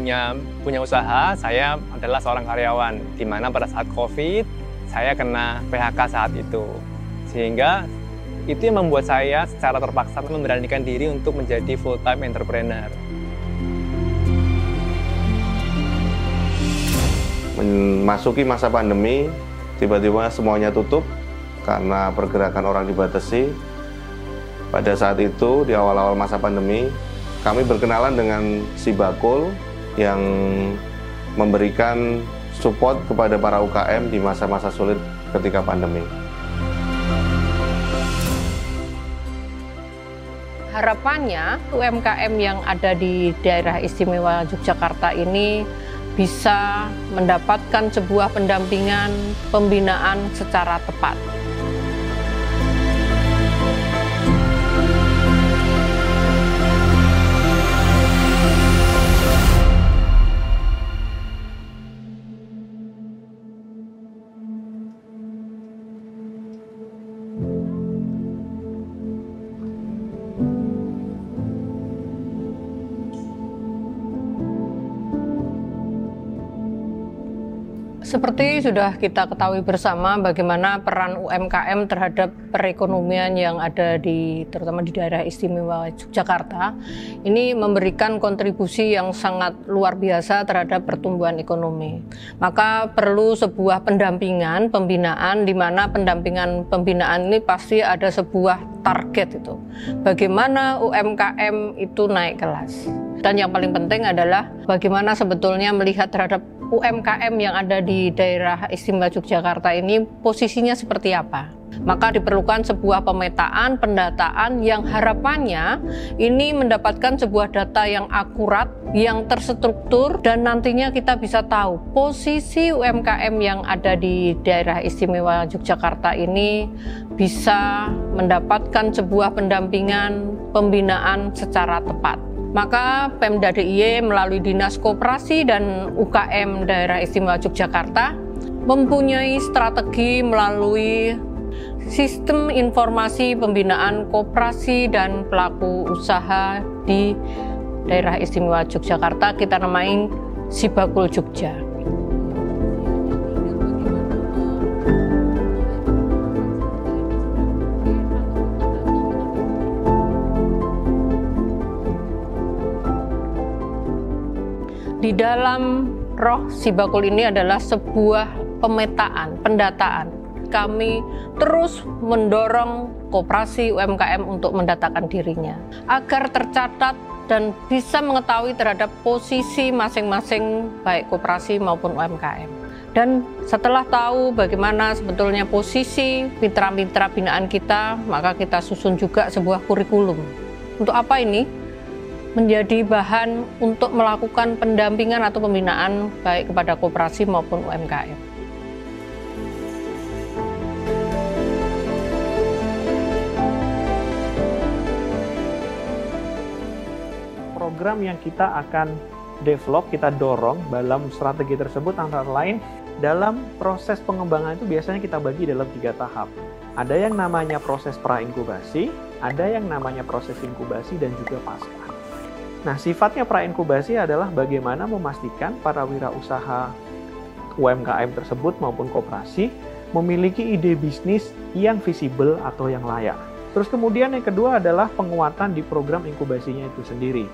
sebelumnya punya usaha, saya adalah seorang karyawan, di mana pada saat COVID, saya kena PHK saat itu. Sehingga itu yang membuat saya secara terpaksa memberanikan diri untuk menjadi full-time entrepreneur. Memasuki masa pandemi, tiba-tiba semuanya tutup karena pergerakan orang dibatasi. Pada saat itu, di awal-awal masa pandemi, kami berkenalan dengan Sibakul yang memberikan support kepada para UKM di masa-masa sulit ketika pandemi. Harapannya UMKM yang ada di daerah istimewa Yogyakarta ini bisa mendapatkan sebuah pendampingan, pembinaan secara tepat. Seperti sudah kita ketahui bersama bagaimana peran UMKM terhadap perekonomian yang ada terutama di daerah istimewa Yogyakarta ini memberikan kontribusi yang sangat luar biasa terhadap pertumbuhan ekonomi. Maka perlu sebuah pendampingan, pembinaan, di mana pembinaan ini pasti ada sebuah target itu. Bagaimana UMKM itu naik kelas. Dan yang paling penting adalah bagaimana sebetulnya melihat terhadap UMKM yang ada di daerah istimewa Yogyakarta ini posisinya seperti apa. Maka diperlukan sebuah pemetaan, pendataan yang harapannya ini mendapatkan sebuah data yang akurat, yang terstruktur, dan nantinya kita bisa tahu posisi UMKM yang ada di daerah istimewa Yogyakarta ini bisa mendapatkan sebuah pendampingan, pembinaan secara tepat. Maka Pemda DIY melalui Dinas Koperasi dan UKM Daerah Istimewa Yogyakarta mempunyai strategi melalui sistem informasi pembinaan koperasi dan pelaku usaha di Daerah Istimewa Yogyakarta, kita namain Sibakul Jogja. Di dalam roh Sibakul ini adalah sebuah pemetaan, pendataan. Kami terus mendorong koperasi UMKM untuk mendatakan dirinya agar tercatat dan bisa mengetahui terhadap posisi masing-masing baik koperasi maupun UMKM. Dan setelah tahu bagaimana sebetulnya posisi mitra-mitra binaan kita, maka kita susun juga sebuah kurikulum. Untuk apa ini? Menjadi bahan untuk melakukan pendampingan atau pembinaan baik kepada koperasi maupun UMKM. Program yang kita akan develop, kita dorong dalam strategi tersebut antara lain dalam proses pengembangan itu biasanya kita bagi dalam 3 tahap. Ada yang namanya proses pra-inkubasi, ada yang namanya proses inkubasi, dan juga pasca. Nah, sifatnya pra-inkubasi adalah bagaimana memastikan para wirausaha UMKM tersebut maupun koperasi memiliki ide bisnis yang visible atau yang layak. Terus kemudian yang kedua adalah penguatan di program inkubasinya itu sendiri.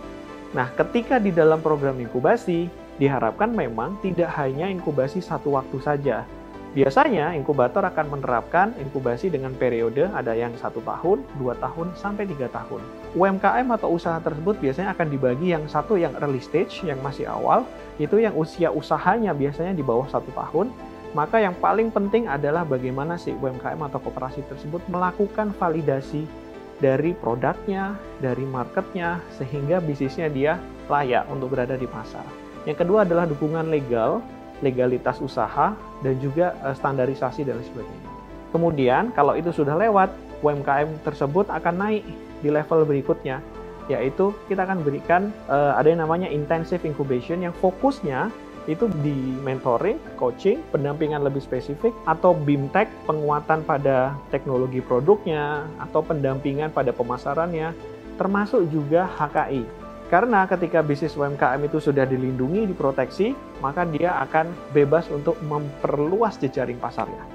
Nah, ketika di dalam program inkubasi, diharapkan memang tidak hanya inkubasi satu waktu saja. Biasanya inkubator akan menerapkan inkubasi dengan periode ada yang 1 tahun, 2 tahun, sampai 3 tahun. UMKM atau usaha tersebut biasanya akan dibagi yang satu yang early stage, yang masih awal, itu yang usia usahanya biasanya di bawah 1 tahun. Maka yang paling penting adalah bagaimana si UMKM atau koperasi tersebut melakukan validasi dari produknya, dari marketnya, sehingga bisnisnya dia layak untuk berada di pasar. Yang kedua adalah dukungan legal, legalitas usaha, dan juga standarisasi dan sebagainya. Kemudian kalau itu sudah lewat, UMKM tersebut akan naik di level berikutnya, yaitu kita akan berikan ada yang namanya intensive incubation yang fokusnya itu di mentoring, coaching, pendampingan lebih spesifik, atau BIMTEK, penguatan pada teknologi produknya, atau pendampingan pada pemasarannya, termasuk juga HKI. Karena ketika bisnis UMKM itu sudah dilindungi, diproteksi, maka dia akan bebas untuk memperluas jejaring pasarnya.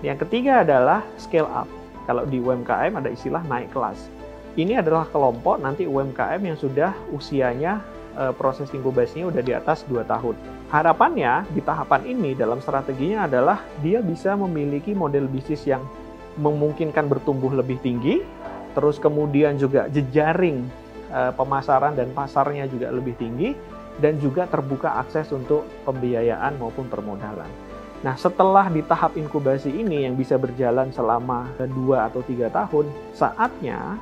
Yang ketiga adalah scale up. Kalau di UMKM ada istilah naik kelas. Ini adalah kelompok nanti UMKM yang sudah usianya proses inkubasinya udah di atas 2 tahun. Harapannya di tahapan ini dalam strateginya adalah dia bisa memiliki model bisnis yang memungkinkan bertumbuh lebih tinggi, terus kemudian juga jejaring pemasaran dan pasarnya juga lebih tinggi, dan juga terbuka akses untuk pembiayaan maupun permodalan. Nah, setelah di tahap inkubasi ini yang bisa berjalan selama 2 atau 3 tahun, saatnya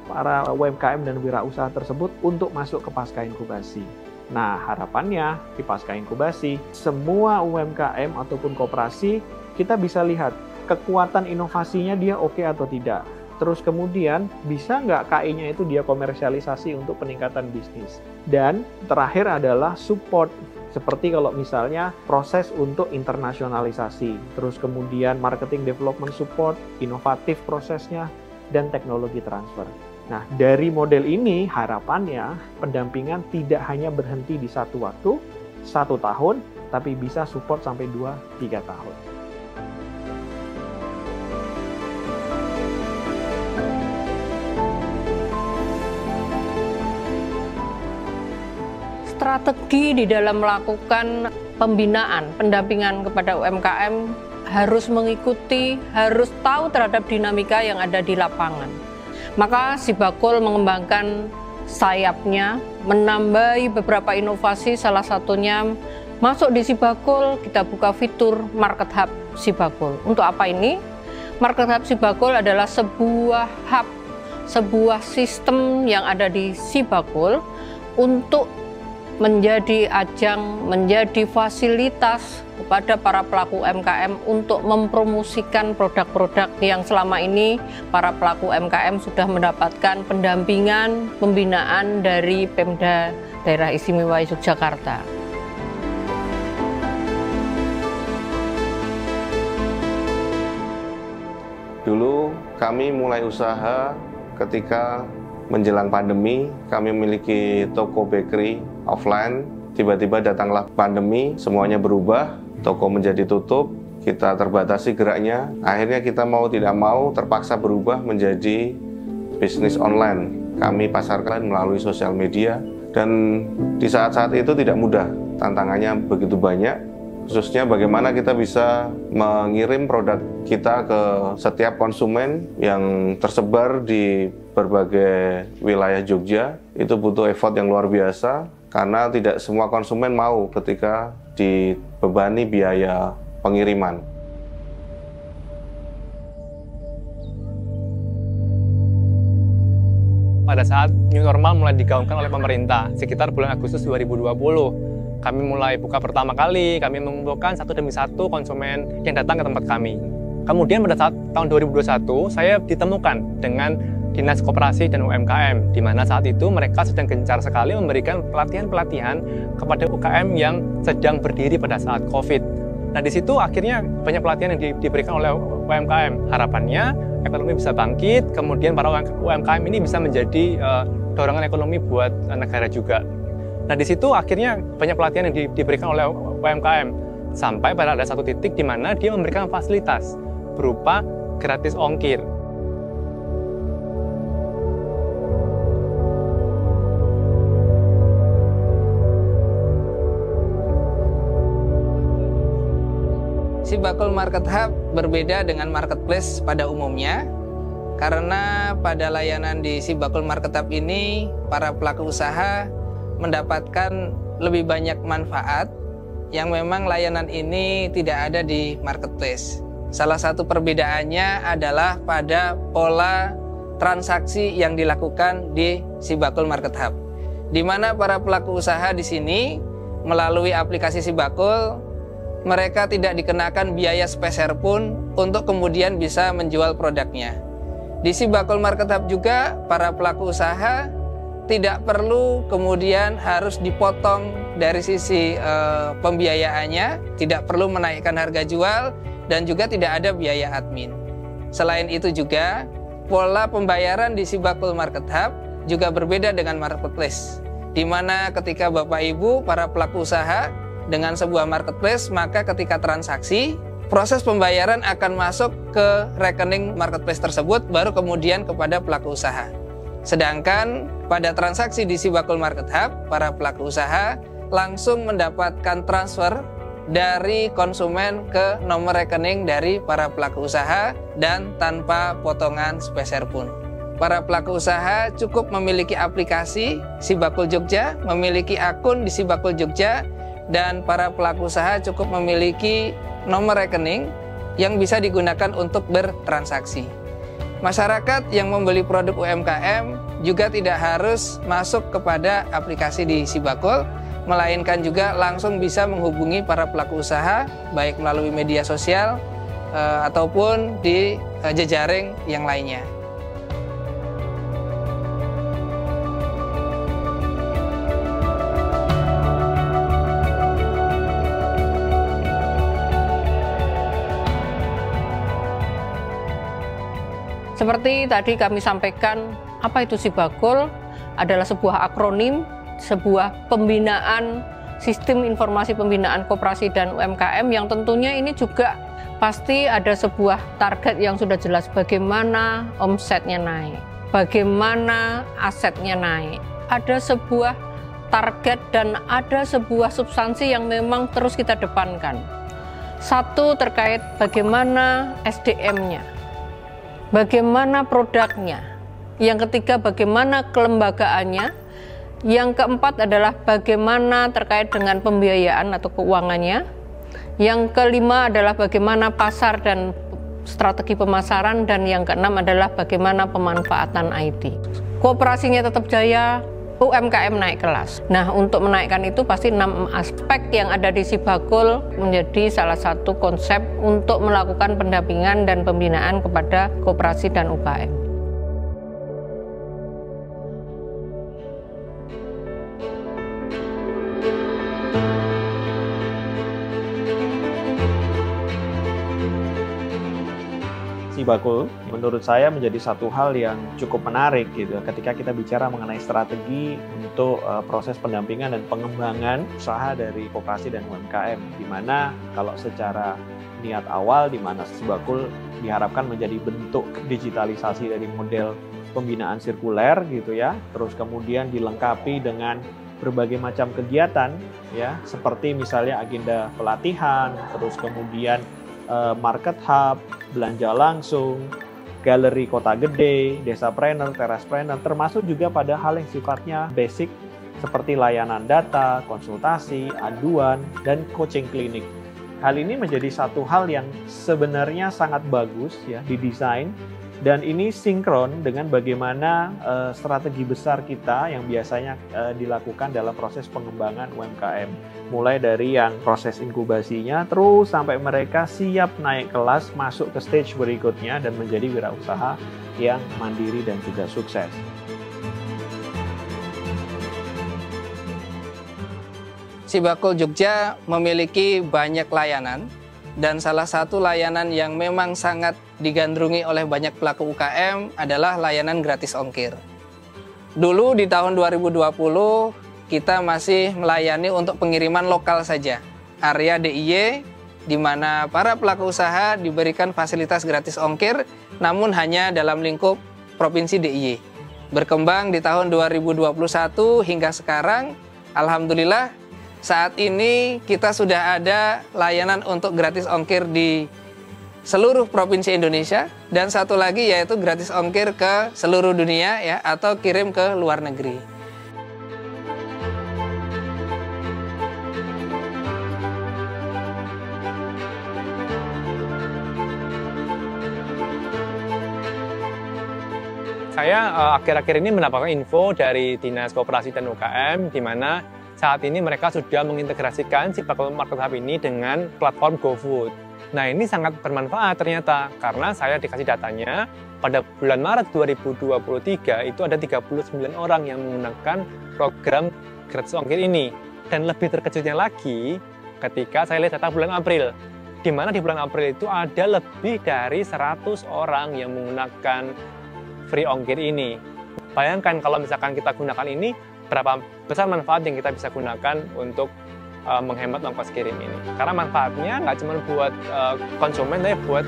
para UMKM dan wirausaha tersebut untuk masuk ke pasca inkubasi. Nah, harapannya di pasca inkubasi, semua UMKM ataupun koperasi, kita bisa lihat kekuatan inovasinya dia oke atau tidak. Terus kemudian bisa nggak KI-nya itu dia komersialisasi untuk peningkatan bisnis. Dan terakhir adalah support, seperti kalau misalnya proses untuk internasionalisasi. Terus kemudian marketing development support, inovatif prosesnya, dan teknologi transfer. Nah, dari model ini harapannya pendampingan tidak hanya berhenti di satu waktu, 1 tahun, tapi bisa support sampai 2-3 tahun. Strategi di dalam melakukan pembinaan, pendampingan kepada UMKM harus mengikuti, harus tahu terhadap dinamika yang ada di lapangan. Maka Sibakul mengembangkan sayapnya, menambahi beberapa inovasi, salah satunya masuk di Sibakul, kita buka fitur Market Hub Sibakul. Untuk apa ini? Market Hub Sibakul adalah sebuah hub, sebuah sistem yang ada di Sibakul untuk menjadi ajang, menjadi fasilitas kepada para pelaku UMKM untuk mempromosikan produk-produk yang selama ini para pelaku UMKM sudah mendapatkan pendampingan, pembinaan dari Pemda Daerah Istimewa Yogyakarta. Dulu kami mulai usaha ketika menjelang pandemi. Kami memiliki toko bakery offline. Tiba-tiba datanglah pandemi, semuanya berubah, toko menjadi tutup, kita terbatasi geraknya. Akhirnya kita mau tidak mau terpaksa berubah menjadi bisnis online. Kami pasarkan melalui sosial media, dan di saat-saat itu tidak mudah, tantangannya begitu banyak. Khususnya bagaimana kita bisa mengirim produk kita ke setiap konsumen yang tersebar di berbagai wilayah Jogja. Itu butuh effort yang luar biasa, karena tidak semua konsumen mau ketika dibebani biaya pengiriman. Pada saat new normal mulai digaungkan oleh pemerintah, sekitar bulan Agustus 2020, kami mulai buka pertama kali, kami mengumpulkan satu demi satu konsumen yang datang ke tempat kami. Kemudian pada saat tahun 2021, saya ditemukan dengan Dinas Koperasi dan UMKM, di mana saat itu mereka sedang gencar sekali memberikan pelatihan-pelatihan kepada UKM yang sedang berdiri pada saat COVID. Nah, di situ akhirnya banyak pelatihan yang diberikan oleh UMKM. Harapannya ekonomi bisa bangkit, kemudian para UMKM ini bisa menjadi dorongan ekonomi buat negara juga. Nah, di situ akhirnya banyak pelatihan yang diberikan oleh UMKM, sampai pada ada satu titik di mana dia memberikan fasilitas berupa gratis ongkir. Sibakul Market Hub berbeda dengan marketplace pada umumnya, karena pada layanan di Sibakul Market Hub ini para pelaku usaha mendapatkan lebih banyak manfaat yang memang layanan ini tidak ada di marketplace. Salah satu perbedaannya adalah pada pola transaksi yang dilakukan di Sibakul Market Hub, di mana para pelaku usaha di sini melalui aplikasi Sibakul, mereka tidak dikenakan biaya sepeser pun untuk kemudian bisa menjual produknya. Di Sibakul Market Hub juga para pelaku usaha tidak perlu kemudian harus dipotong dari sisi pembiayaannya, tidak perlu menaikkan harga jual, dan juga tidak ada biaya admin. Selain itu juga, pola pembayaran di Sibakul Market Hub juga berbeda dengan marketplace. di mana ketika Bapak Ibu, para pelaku usaha dengan sebuah marketplace, maka ketika transaksi, proses pembayaran akan masuk ke rekening marketplace tersebut, baru kemudian kepada pelaku usaha. Sedangkan pada transaksi di Sibakul Market Hub, para pelaku usaha langsung mendapatkan transfer dari konsumen ke nomor rekening dari para pelaku usaha dan tanpa potongan sepeser pun. Para pelaku usaha cukup memiliki aplikasi Sibakul Jogja, memiliki akun di Sibakul Jogja, dan para pelaku usaha cukup memiliki nomor rekening yang bisa digunakan untuk bertransaksi. Masyarakat yang membeli produk UMKM juga tidak harus masuk kepada aplikasi di Sibakul, melainkan juga langsung bisa menghubungi para pelaku usaha, baik melalui media sosial ataupun di jejaring yang lainnya. Seperti tadi kami sampaikan, apa itu Sibakul? Adalah sebuah akronim, sebuah pembinaan sistem informasi pembinaan koperasi dan UMKM yang tentunya ini juga pasti ada sebuah target yang sudah jelas, bagaimana omsetnya naik, bagaimana asetnya naik. Ada sebuah target dan ada sebuah substansi yang memang terus kita depankan. Satu, terkait bagaimana SDM-nya, bagaimana produknya. Yang ketiga, bagaimana kelembagaannya. Yang keempat adalah bagaimana terkait dengan pembiayaan atau keuangannya. Yang kelima adalah bagaimana pasar dan strategi pemasaran. Dan yang keenam adalah bagaimana pemanfaatan IT. Kooperasinya tetap jaya, UMKM naik kelas. Nah, untuk menaikkan itu pasti 6 aspek yang ada di Sibakul menjadi salah satu konsep untuk melakukan pendampingan dan pembinaan kepada koperasi dan UKM. Sibakul menurut saya menjadi satu hal yang cukup menarik gitu ketika kita bicara mengenai strategi untuk proses pendampingan dan pengembangan usaha dari koperasi dan UMKM, di mana kalau secara niat awal di mana Sibakul diharapkan menjadi bentuk digitalisasi dari model pembinaan sirkuler gitu ya, terus kemudian dilengkapi dengan berbagai macam kegiatan ya, seperti misalnya agenda pelatihan, terus kemudian market hub, belanja langsung, galeri kota gede, desapreneur, terraspreneur, termasuk juga pada hal yang sifatnya basic seperti layanan data, konsultasi, aduan, dan coaching klinik. Hal ini menjadi satu hal yang sebenarnya sangat bagus ya didesain, dan ini sinkron dengan bagaimana strategi besar kita yang biasanya dilakukan dalam proses pengembangan UMKM. Mulai dari yang proses inkubasinya terus sampai mereka siap naik kelas masuk ke stage berikutnya dan menjadi wirausaha yang mandiri dan juga sukses. Sibakul Jogja memiliki banyak layanan, dan salah satu layanan yang memang sangat digandrungi oleh banyak pelaku UKM adalah layanan gratis ongkir. Dulu di tahun 2020 kita masih melayani untuk pengiriman lokal saja, area DIY, di mana para pelaku usaha diberikan fasilitas gratis ongkir, namun hanya dalam lingkup Provinsi DIY. Berkembang di tahun 2021 hingga sekarang, alhamdulillah saat ini kita sudah ada layanan untuk gratis ongkir di seluruh provinsi Indonesia, dan satu lagi yaitu gratis ongkir ke seluruh dunia ya, atau kirim ke luar negeri. Saya akhir-akhir ini mendapatkan info dari Dinas Koperasi dan UKM, di mana saat ini mereka sudah mengintegrasikan Sibakul Market Hub ini dengan platform GoFood. Nah, ini sangat bermanfaat ternyata, karena saya dikasih datanya, pada bulan Maret 2023 itu ada 39 orang yang menggunakan program gratis ongkir ini. Dan lebih terkejutnya lagi, ketika saya lihat data bulan April, di mana di bulan April itu ada lebih dari 100 orang yang menggunakan free ongkir ini. Bayangkan kalau misalkan kita gunakan ini berapa besar manfaat yang kita bisa gunakan untuk menghemat ongkos kirim ini. Karena manfaatnya nggak cuma buat konsumen, tapi buat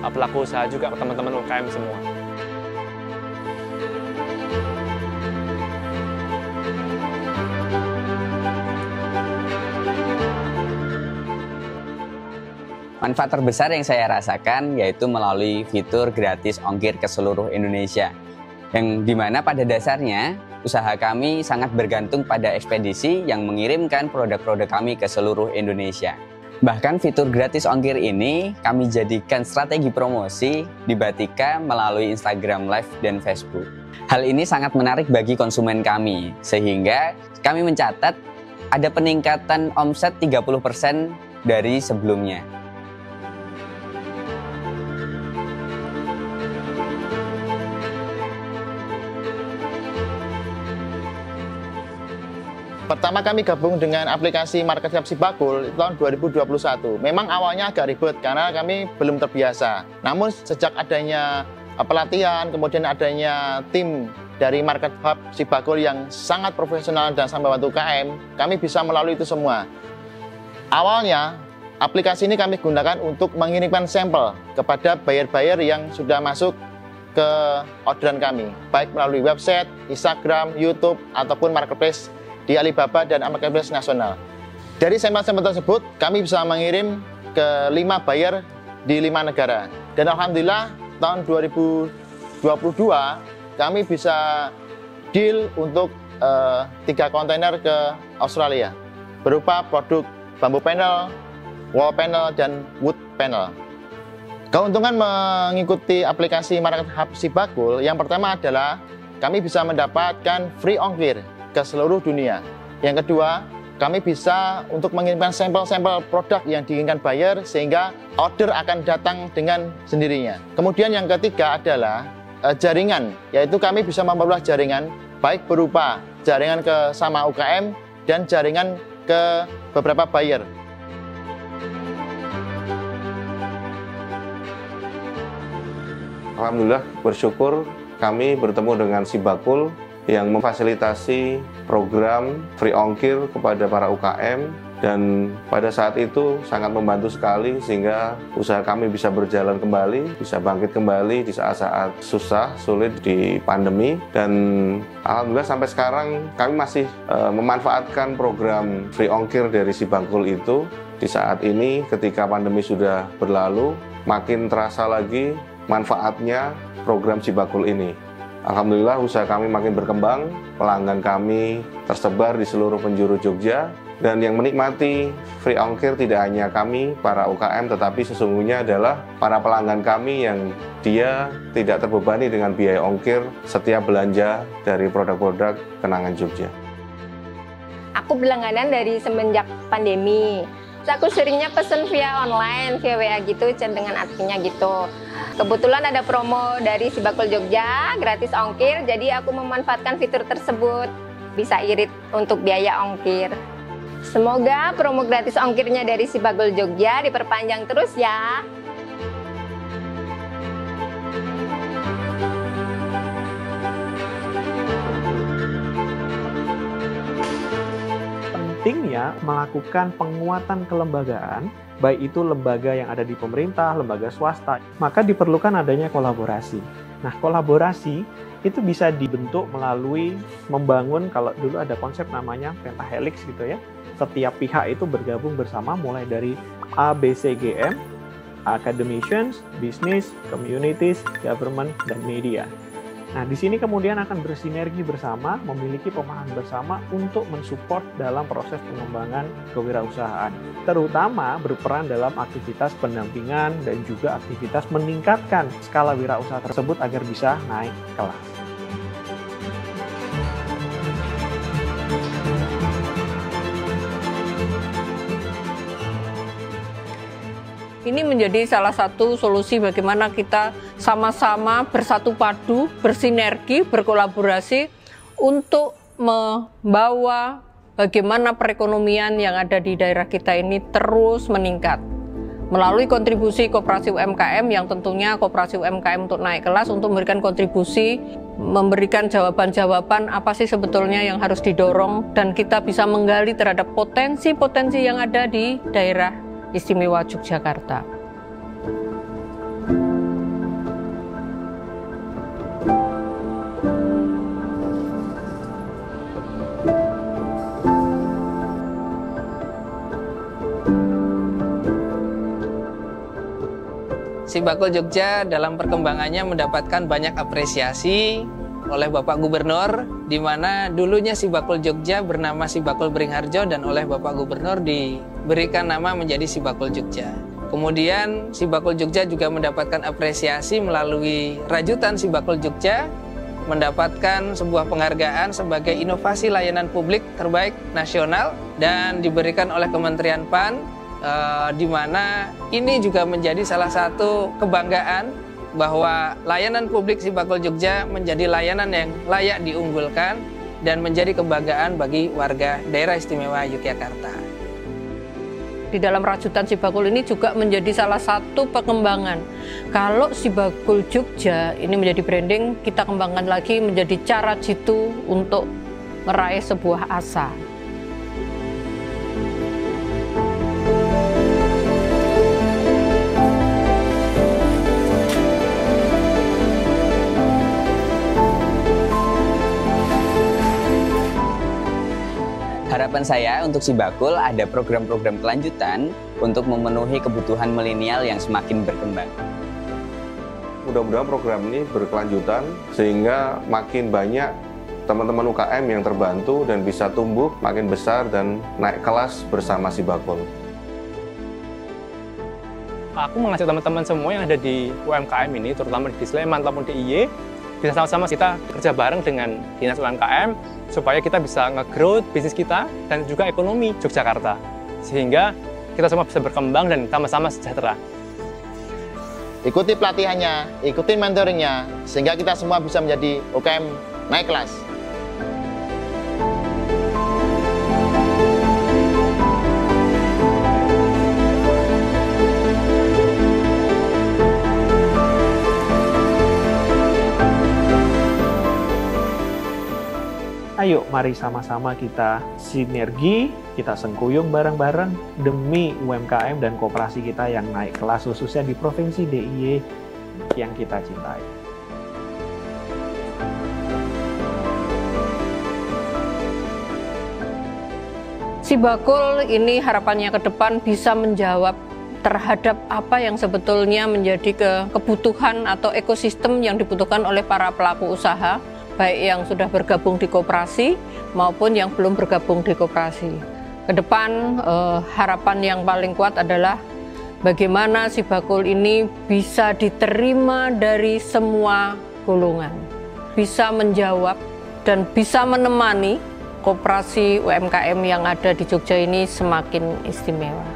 pelaku usaha juga, teman-teman UKM semua. Manfaat terbesar yang saya rasakan yaitu melalui fitur gratis ongkir ke seluruh Indonesia, yang dimana pada dasarnya usaha kami sangat bergantung pada ekspedisi yang mengirimkan produk-produk kami ke seluruh Indonesia. Bahkan fitur gratis ongkir ini kami jadikan strategi promosi di Batika melalui Instagram Live dan Facebook. Hal ini sangat menarik bagi konsumen kami, sehingga kami mencatat ada peningkatan omset 30% dari sebelumnya. Pertama kami gabung dengan aplikasi Marketplace Sibakul tahun 2021. Memang awalnya agak ribet karena kami belum terbiasa. Namun sejak adanya pelatihan, kemudian adanya tim dari Market Hub Sibakul yang sangat profesional dan sangat membantu UKM, kami bisa melalui itu semua. Awalnya aplikasi ini kami gunakan untuk mengirimkan sampel kepada buyer-buyer yang sudah masuk ke orderan kami, baik melalui website, Instagram, YouTube, ataupun Marketplace di Alibaba dan Marketplace nasional. Dari sampel-sampel tersebut, kami bisa mengirim ke 5 buyer di 5 negara. Dan alhamdulillah tahun 2022 kami bisa deal untuk 3 kontainer ke Australia berupa produk bambu panel, wall panel, dan wood panel. Keuntungan mengikuti aplikasi Market Hub Sibakul yang pertama adalah kami bisa mendapatkan free ongkir ke seluruh dunia. Yang kedua, kami bisa untuk mengirimkan sampel-sampel produk yang diinginkan buyer sehingga order akan datang dengan sendirinya. Kemudian yang ketiga adalah jaringan, yaitu kami bisa memperluas jaringan baik berupa jaringan ke sama UKM dan jaringan ke beberapa buyer. Alhamdulillah bersyukur kami bertemu dengan Sibakul yang memfasilitasi program free ongkir kepada para UKM, dan pada saat itu sangat membantu sekali sehingga usaha kami bisa berjalan kembali, bisa bangkit kembali di saat-saat susah, sulit di pandemi. Dan alhamdulillah sampai sekarang kami masih memanfaatkan program free ongkir dari Sibakul itu. Di saat ini ketika pandemi sudah berlalu, makin terasa lagi manfaatnya program Sibakul ini. Alhamdulillah usaha kami makin berkembang, pelanggan kami tersebar di seluruh penjuru Jogja, dan yang menikmati free ongkir tidak hanya kami, para UKM, tetapi sesungguhnya adalah para pelanggan kami yang dia tidak terbebani dengan biaya ongkir setiap belanja dari produk-produk Kenangan Jogja. Aku berlangganan dari semenjak pandemi. Aku seringnya pesen via online, via WA gitu, chat dengan adminnya gitu. Kebetulan ada promo dari Sibakul Jogja, gratis ongkir, jadi aku memanfaatkan fitur tersebut. Bisa irit untuk biaya ongkir. Semoga promo gratis ongkirnya dari Sibakul Jogja diperpanjang terus ya. Pentingnya melakukan penguatan kelembagaan, baik itu lembaga yang ada di pemerintah, lembaga swasta, maka diperlukan adanya kolaborasi. Nah, kolaborasi itu bisa dibentuk melalui membangun, kalau dulu ada konsep namanya pentahelix gitu ya. Setiap pihak itu bergabung bersama mulai dari ABCGM, academicians, business, communities, government, dan media. Nah, di sini kemudian akan bersinergi bersama, memiliki pemahaman bersama untuk mensupport dalam proses pengembangan kewirausahaan. Terutama berperan dalam aktivitas pendampingan dan juga aktivitas meningkatkan skala wirausaha tersebut agar bisa naik kelas. Ini menjadi salah satu solusi bagaimana kita sama-sama bersatu padu, bersinergi, berkolaborasi untuk membawa bagaimana perekonomian yang ada di daerah kita ini terus meningkat. Melalui kontribusi Koperasi UMKM yang tentunya Koperasi UMKM untuk naik kelas, untuk memberikan kontribusi memberikan jawaban-jawaban apa sih sebetulnya yang harus didorong, dan kita bisa menggali terhadap potensi-potensi yang ada di daerah istimewa Yogyakarta. Sibakul Jogja dalam perkembangannya mendapatkan banyak apresiasi oleh Bapak Gubernur, di mana dulunya Sibakul Jogja bernama Sibakul Beringharjo dan oleh Bapak Gubernur diberikan nama menjadi Sibakul Jogja. Kemudian Sibakul Jogja juga mendapatkan apresiasi melalui rajutan Sibakul Jogja, mendapatkan sebuah penghargaan sebagai inovasi layanan publik terbaik nasional dan diberikan oleh Kementerian PAN, di mana ini juga menjadi salah satu kebanggaan bahwa layanan publik Sibakul Jogja menjadi layanan yang layak diunggulkan dan menjadi kebanggaan bagi warga daerah istimewa Yogyakarta. Di dalam rajutan Sibakul ini juga menjadi salah satu pengembangan. Kalau Sibakul Jogja ini menjadi branding, kita kembangkan lagi menjadi cara jitu untuk meraih sebuah asa. Harapan saya untuk Sibakul ada program-program kelanjutan untuk memenuhi kebutuhan milenial yang semakin berkembang. Mudah-mudahan program ini berkelanjutan sehingga makin banyak teman-teman UKM yang terbantu dan bisa tumbuh makin besar dan naik kelas bersama Sibakul. Aku mengajak teman-teman semua yang ada di UMKM ini, terutama di Sleman maupun di IY, bisa sama-sama kita kerja bareng dengan Dinas UMKM supaya kita bisa nge-growth bisnis kita dan juga ekonomi Yogyakarta, sehingga kita semua bisa berkembang dan sama-sama sejahtera. Ikuti pelatihannya, ikuti mentoringnya, sehingga kita semua bisa menjadi UKM naik kelas. Ayo, mari sama-sama kita sinergi, kita sengkuyung bareng-bareng demi UMKM dan koperasi kita yang naik kelas, khususnya di Provinsi DIY yang kita cintai. Sibakul ini harapannya ke depan bisa menjawab terhadap apa yang sebetulnya menjadi kebutuhan atau ekosistem yang dibutuhkan oleh para pelaku usaha, baik yang sudah bergabung di koperasi maupun yang belum bergabung di koperasi. Ke depan harapan yang paling kuat adalah bagaimana Sibakul ini bisa diterima dari semua golongan, bisa menjawab dan bisa menemani koperasi UMKM yang ada di Jogja ini semakin istimewa.